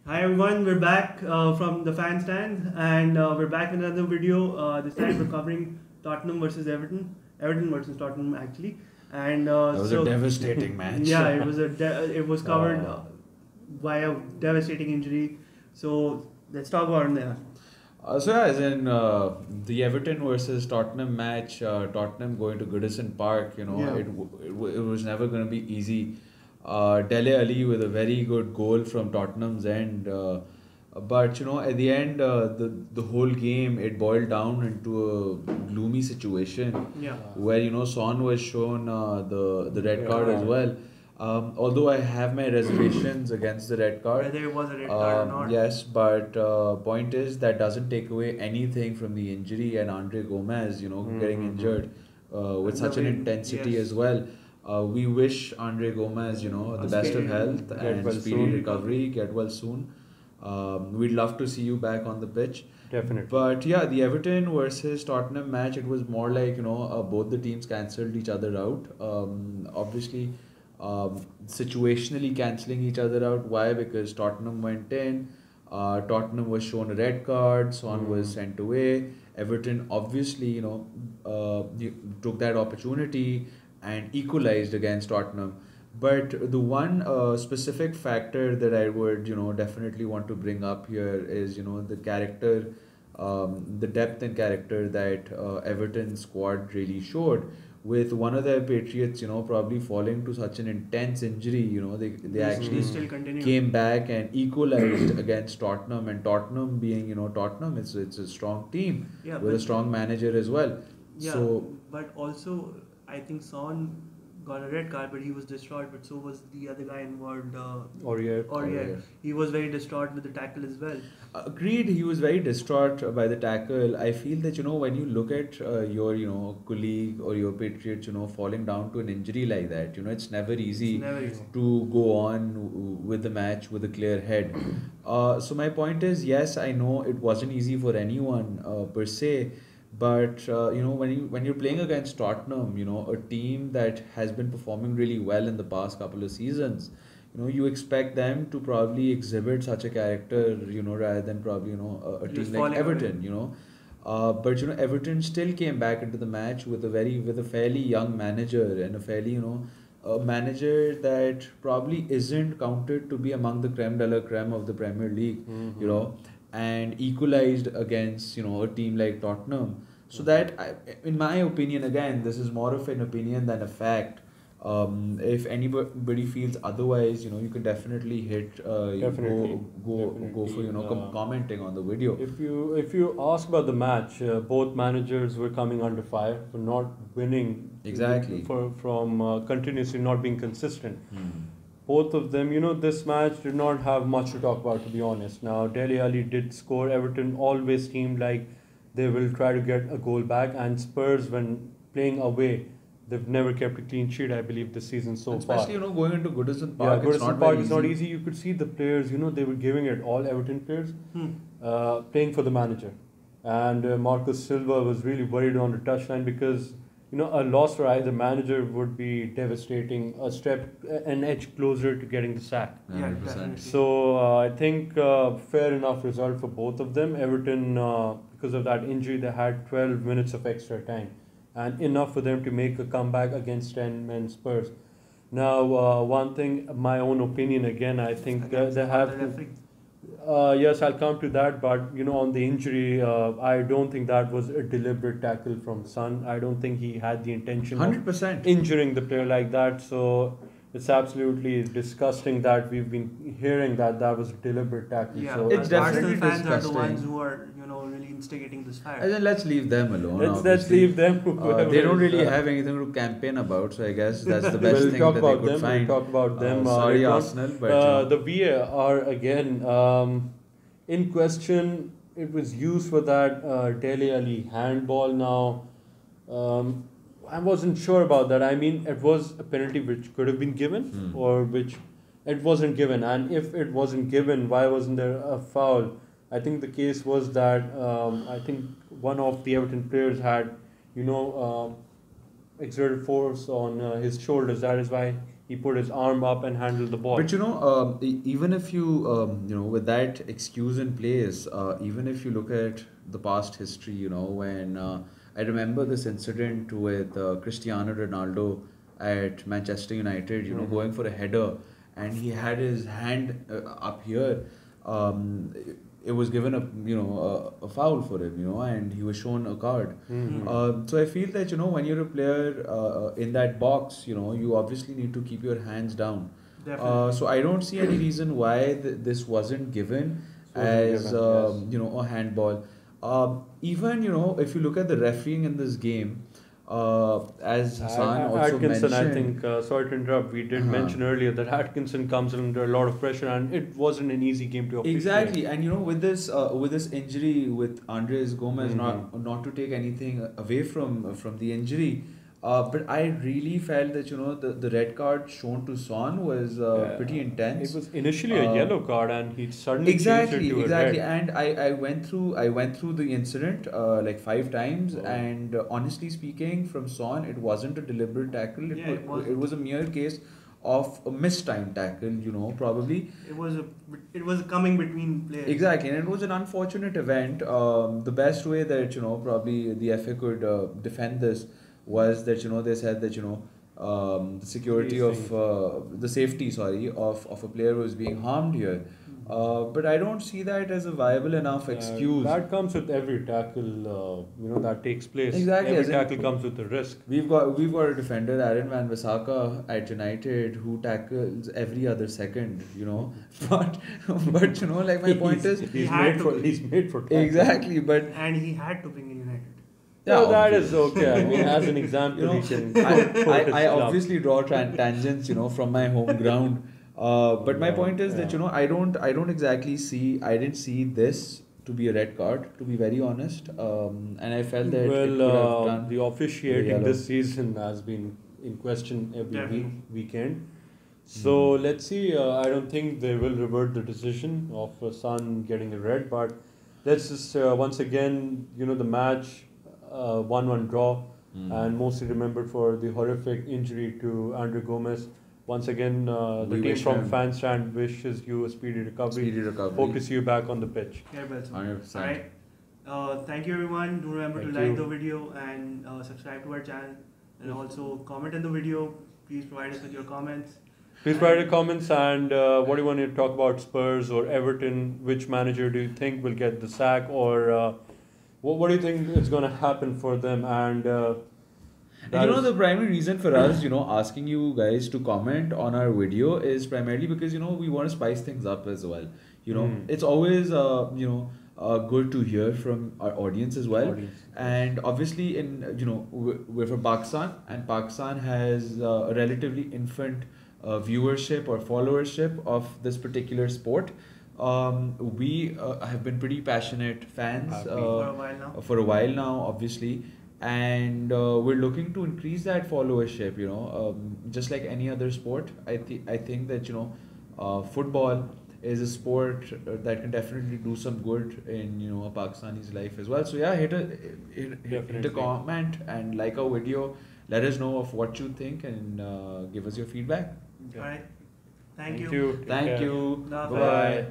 Hi everyone, we're back from the FanStand and we're back with another video. This time we're covering Tottenham versus Everton. Everton versus Tottenham actually. And That was a devastating match. yeah, it was covered by a devastating injury. So let's talk about it there. As in the Everton versus Tottenham match, Tottenham going to Goodison Park, Yeah. it was never going to be easy. Dele Ali with a very good goal from Tottenham's end. But at the end, the whole game it boiled down into a gloomy situation Yeah. where Son was shown the red card as card. well. Although I have my reservations against the red card. Whether it was a red card or not. Yes, but point is that doesn't take away anything from the injury and Andre Gomez, getting injured with And such the an way- intensity yes. as well. We wish Andre Gomez, the best of health Get and well speedy soon. recovery. Get well soon. We'd love to see you back on the pitch. Definitely. But yeah, the Everton versus Tottenham match, it was more like, both the teams cancelled each other out. Obviously, situationally cancelling each other out. Why? Because Tottenham went in, Tottenham was shown a red card, Son was sent away. Everton obviously, took that opportunity and equalized against Tottenham. But the one specific factor that I would, definitely want to bring up here is, the character, the depth and character that Everton squad really showed. With one of their Patriots, probably falling to such an intense injury, they actually Still continue. came back and equalized against Tottenham. And Tottenham being, Tottenham, it's a strong team Yeah, with a but- strong manager as well. Yeah, So but also I think Son got a red card, but he was distraught. But so was the other guy involved. Aurier. Aurier. He was very distraught with the tackle as well. agreed, he was very distraught by the tackle. I feel that when you look at your colleague or your Patriots falling down to an injury like that, it's never easy It's never easy. to go on with the match with a clear head. So my point is, yes, I know it wasn't easy for anyone per se, but when you're playing against Tottenham, a team that has been performing really well in the past couple of seasons, you expect them to probably exhibit such a character, rather than probably a Just team like falling Everton, away. but Everton still came back into the match with a fairly young manager and a fairly a manager that probably isn't counted to be among the creme de la creme of the Premier League, and equalized against a team like Tottenham. So that, in my opinion, again, this is more of an opinion than a fact. If anybody feels otherwise, you can definitely hit Definitely. go for Definitely. commenting on the video. If you ask about the match, both managers were coming under fire for not winning. Exactly. From continuously not being consistent. Both of them, this match did not have much to talk about, to be honest. Now, Dele Alli did score. Everton always seemed like they will try to get a goal back, and Spurs, when playing away, they've never kept a clean sheet, I believe, this season so far. Especially going into Goodison Yeah, Park, it's Goodison not Park very is not easy. You could see the players, they were giving it all, Everton players, playing for the manager. And Marcus Silva was really worried on the touchline because, a loss for either manager would be devastating, an edge closer to getting the sack. Yeah, 100%. definitely. So I think fair enough result for both of them. Everton, because of that injury, they had 12 minutes of extra time, and enough for them to make a comeback against 10-man Spurs. Now, one thing, my own opinion again, I think Against they have the to. referee. Yes, I'll come to that, but on the injury, I don't think that was a deliberate tackle from Son. I don't think he had the intention of 100%. injuring the player like that. So it's absolutely disgusting that we've been hearing that was a deliberate tackle. Yeah, So It's Arsenal definitely fans are the disgusting. ones who are really instigating this fire. And then let's leave them alone. let's obviously. leave them. They don't really have anything to campaign about, so I guess that's the best We'll thing talk that they about could them. find. We'll talk about them. Sorry, later on. Arsenal, but The VAR again. In question, it was used for that Dele Alli handball. Now, I wasn't sure about that. I mean, it was a penalty which could have been given, or which it wasn't given. And if it wasn't given, why wasn't there a foul? I think the case was that I think one of the Everton players had, exerted force on his shoulders. That is why he put his arm up and handled the ball. But even if you, with that excuse in place, even if you look at the past history, when I remember this incident with Cristiano Ronaldo at Manchester United, going for a header, and he had his hand up here. It was given a foul for him, and he was shown a card. So I feel that when you're a player in that box, you obviously need to keep your hands down. Definitely. So I don't see any reason why this wasn't given as a handball. Even if you look at the refereeing in this game, as Hassan also Atkinson, mentioned, I think, sorry to interrupt, we did mention earlier that Atkinson comes under a lot of pressure, and it wasn't an easy game to officiate. Exactly, and with this injury with Andres Gomes, not to take anything away from the injury, but I really felt that the red card shown to Son was pretty intense. It was initially a yellow card, and he suddenly changed it to a red. And I went through the incident like 5 times, and honestly speaking, from Son, it wasn't a deliberate tackle. It was a mere case of a mistimed tackle, probably. It was coming between players. Exactly, and it was an unfortunate event. The best way that probably the FA could defend this was that they said that the security the safety of a player was being harmed here. But I don't see that as a viable enough excuse. That comes with every tackle, that takes place. Exactly, every tackle comes with a risk. We've got a defender, Aaron Van Bissaka at United, who tackles every other second, but like my point is he's made for tackling. Exactly, but and he had to bring in United. Yeah, that is okay. I mean, as an example, he can. I obviously draw tangents, from my home ground. But my point is that I don't exactly see. I didn't see this to be a red card, to be very honest. And I felt that it could have done the officiating this season has been in question every weekend. So let's see. I don't think they will revert the decision of Son getting a red, but let's just once again, the match. 1-1 draw, and mostly remembered for the horrific injury to Andres Gomes. Once again, the team from TheFanStand wishes you a speedy recovery. Hope to see you back on the pitch. Yeah, well, 100%. Alright. Thank you everyone. Do remember to like the video and subscribe to our channel, and also comment on the video. Please provide us with your comments. Please provide your comments, and what do you want to talk about, Spurs or Everton? Which manager do you think will get the sack, or what do you think is going to happen for them? And the primary reason for us, asking you guys to comment on our video is primarily because, we want to spice things up as well. It's always, good to hear from our audience as well. And obviously, we're from Pakistan, and Pakistan has a relatively infant viewership or followership of this particular sport. We have been pretty passionate fans for a while now, obviously, and we're looking to increase that followership. Just like any other sport, I think that football is a sport that can definitely do some good in a Pakistani's life as well. So yeah, hit a comment and like our video. Let us know of what you think and give us your feedback. All right. Thank you. Thank you. Bye Bye.